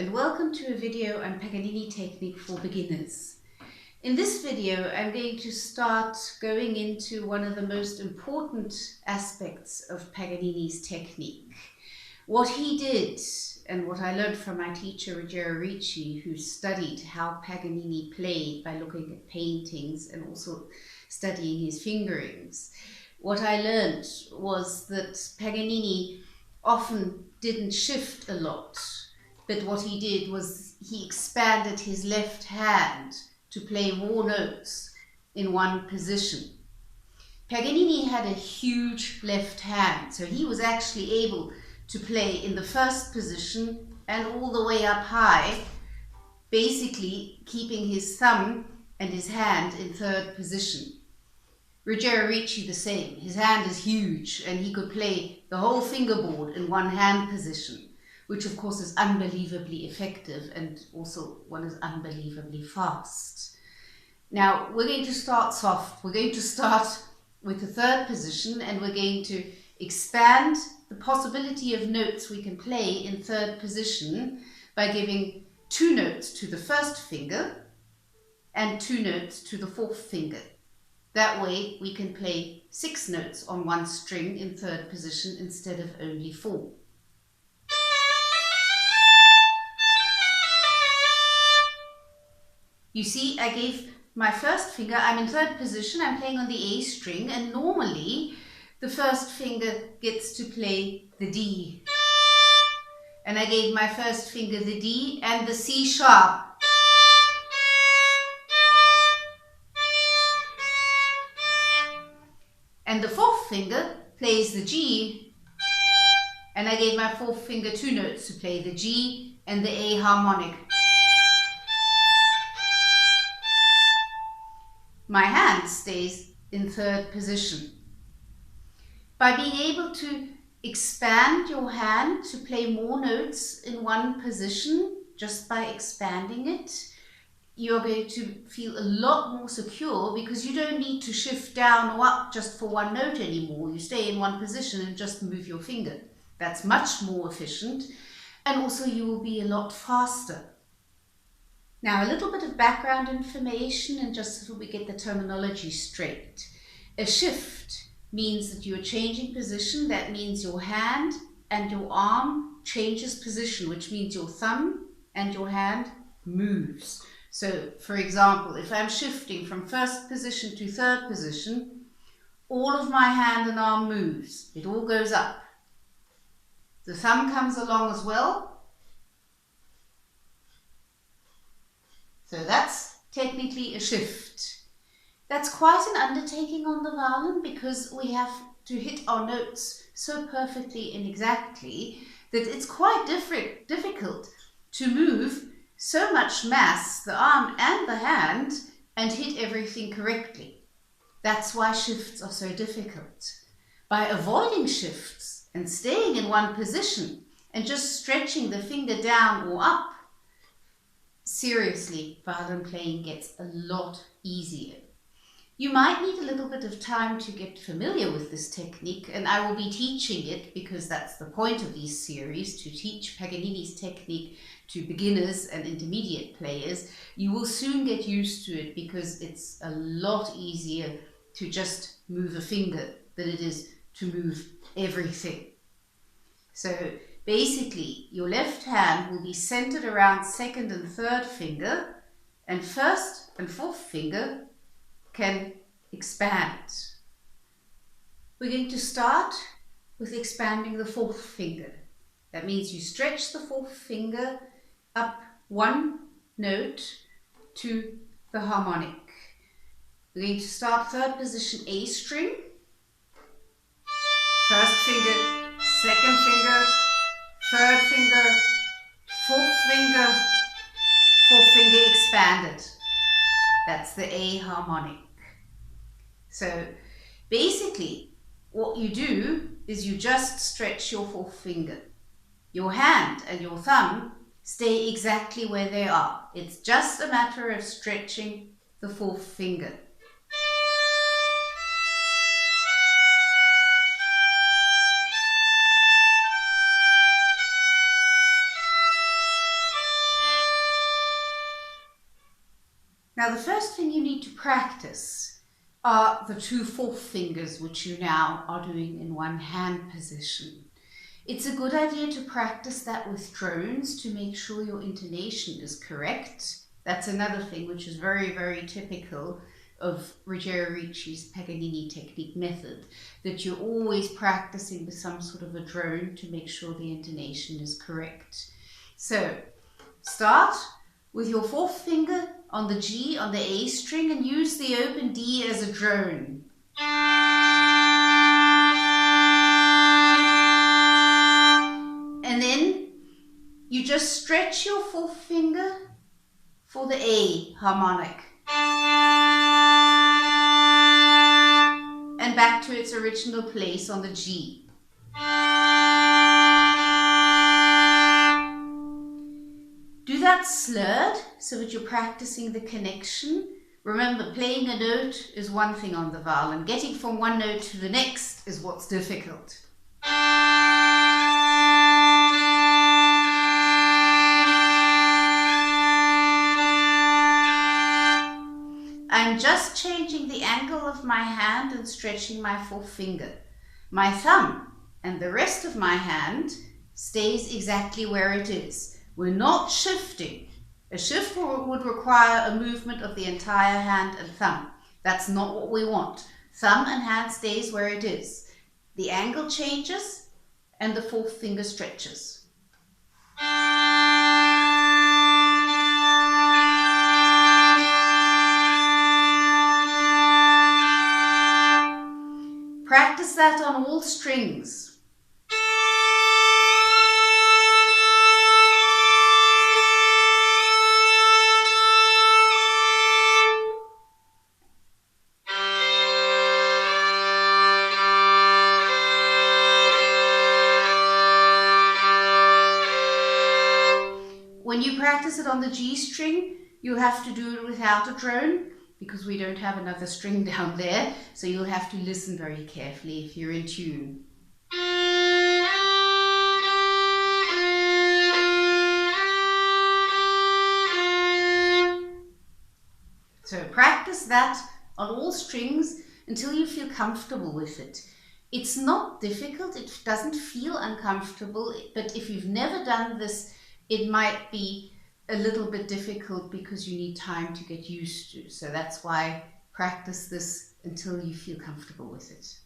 and welcome to a video on Paganini Technique for beginners. In this video I'm going to start going into one of the most important aspects of Paganini's technique. What he did and what I learned from my teacher Ruggiero Ricci, who studied how Paganini played by looking at paintings and also studying his fingerings. What I learned was that Paganini often didn't shift a lot, but what he did was he expanded his left hand to play more notes in one position. Paganini had a huge left hand, so he was actually able to play in the first position and all the way up high, basically keeping his thumb and his hand in third position. Ruggiero Ricci the same. His hand is huge and he could play the whole fingerboard in one hand position, which of course is unbelievably effective, and also one is unbelievably fast. Now we're going to start soft. We're going to start with the third position and we're going to expand the possibility of notes we can play in third position by giving 2 notes to the first finger and 2 notes to the fourth finger. That way we can play 6 notes on one string in third position instead of only 4. You see, I gave my first finger, I'm in third position, I'm playing on the A string, and normally the first finger gets to play the D. And I gave my first finger the D and the C sharp. And the fourth finger plays the G, and I gave my fourth finger 2 notes to play the G and the A harmonic. My hand stays in third position. By being able to expand your hand to play more notes in one position, just by expanding it, you're going to feel a lot more secure because you don't need to shift down or up just for one note anymore. You stay in one position and just move your finger. That's much more efficient, and also you will be a lot faster. Now a little bit of background information, and just so we get the terminology straight. A shift means that you're changing position. That means your hand and your arm changes position, which means your thumb and your hand moves. So, for example, if I'm shifting from first position to third position, all of my hand and arm moves. It all goes up. The thumb comes along as well. So that's technically a shift. That's quite an undertaking on the violin because we have to hit our notes so perfectly and exactly that it's quite difficult to move so much mass, the arm and the hand, and hit everything correctly. That's why shifts are so difficult. By avoiding shifts and staying in one position and just stretching the finger down or up, seriously, violin playing gets a lot easier. You might need a little bit of time to get familiar with this technique, and I will be teaching it because that's the point of these series, to teach Paganini's technique to beginners and intermediate players. You will soon get used to it because it's a lot easier to just move a finger than it is to move everything. So basically your left hand will be centered around second and third finger, and first and fourth finger can expand. We're going to start with expanding the fourth finger. That means you stretch the fourth finger up 1 note to the harmonic. We're going to start third position A string, first finger, second finger, third finger, fourth finger expanded. That's the A harmonic. So basically what you do is you just stretch your fourth finger. Your hand and your thumb stay exactly where they are. It's just a matter of stretching the fourth finger. first thing you need to practice are the 2 4th fingers, which you now are doing in one hand position. It's a good idea to practice that with drones to make sure your intonation is correct. That's another thing which is very, very typical of Ruggiero Ricci's Paganini Technique method, that you're always practicing with some sort of a drone to make sure the intonation is correct. So start with your 4th finger on the G, on the A string, and use the open D as a drone. And then you just stretch your 4th finger for the A harmonic. And back to its original place on the G. Do that slurred so that you're practicing the connection. Remember, playing a note is one thing on the violin. Getting from one note to the next is what's difficult. I'm just changing the angle of my hand and stretching my 4th finger. My thumb and the rest of my hand stays exactly where it is. We're not shifting. A shift would require a movement of the entire hand and thumb. That's not what we want. Thumb and hand stays where it is. The angle changes and the 4th finger stretches. Practice that on all strings. When you practice it on the G string, you have to do it without a drone because we don't have another string down there, so you'll have to listen very carefully if you're in tune. So practice that on all strings until you feel comfortable with it. It's not difficult, it doesn't feel uncomfortable, but if you've never done this, it might be a little bit difficult because you need time to get used to. So that's why practice this until you feel comfortable with it.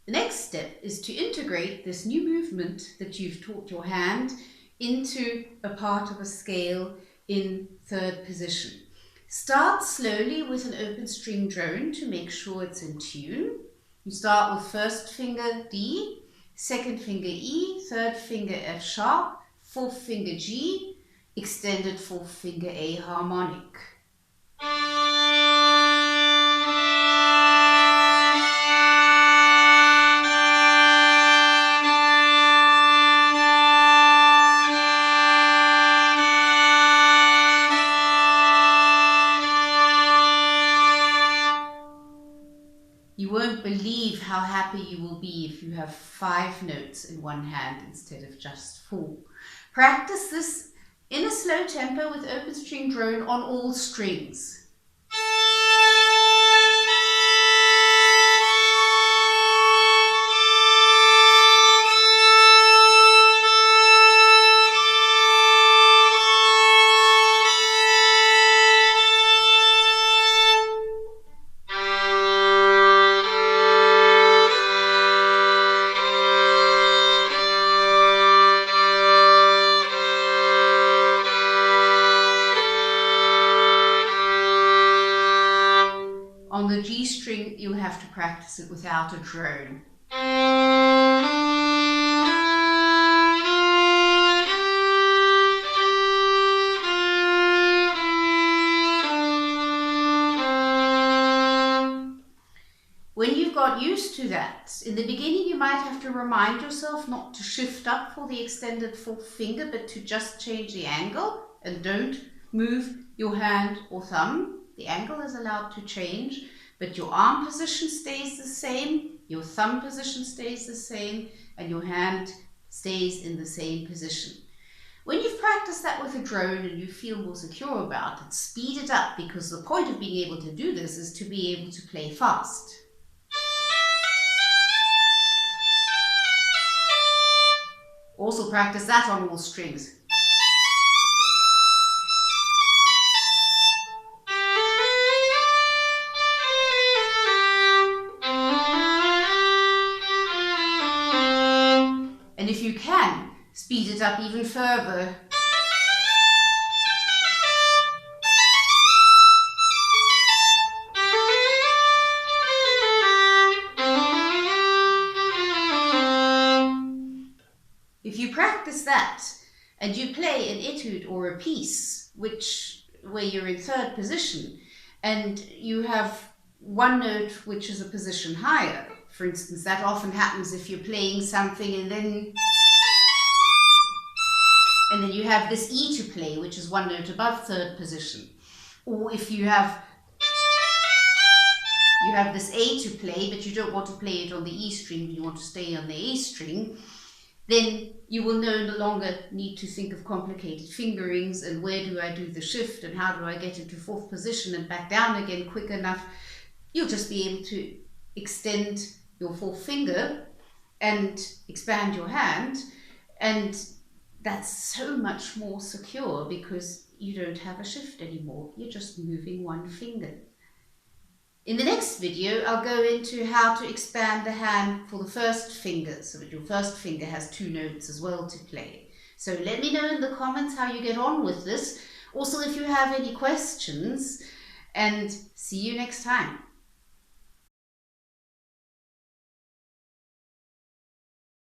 The next step is to integrate this new movement that you've taught your hand into a part of a scale in 3rd position. Start slowly with an open string drone to make sure it's in tune. You start with 1st finger D, 2nd finger E, 3rd finger F sharp, 4th finger G, extended 4th finger A harmonic. You won't believe how happy you will be if you have 5 notes in one hand instead of just 4. Practice this in a slow tempo with open string drone on all strings. On the G string, you'll have to practice it without a drone. When you've got used to that, in the beginning you might have to remind yourself not to shift up for the extended 4th finger, but to just change the angle and don't move your hand or thumb. The angle is allowed to change, but your arm position stays the same, your thumb position stays the same, and your hand stays in the same position. When you've practice that with a drone and you feel more secure about it, speed it up, because the point of being able to do this is to be able to play fast. Also practice that on all strings. And if you can, speed it up even further. If you practice that and you play an etude or a piece where you're in third position and you have one note which is a position higher, for instance, that often happens if you're playing something and then you have this E to play, which is one note above third position. Or if you have this A to play, but you don't want to play it on the E string, you want to stay on the A string, then you will no longer need to think of complicated fingerings and where do I do the shift and how do I get into fourth position and back down again quick enough. You'll just be able to extend your fourth finger and expand your hand, and that's so much more secure because you don't have a shift anymore. You're just moving one finger. In the next video, I'll go into how to expand the hand for the first finger, so that your first finger has two notes as well to play. So let me know in the comments how you get on with this. Also, if you have any questions, and see you next time.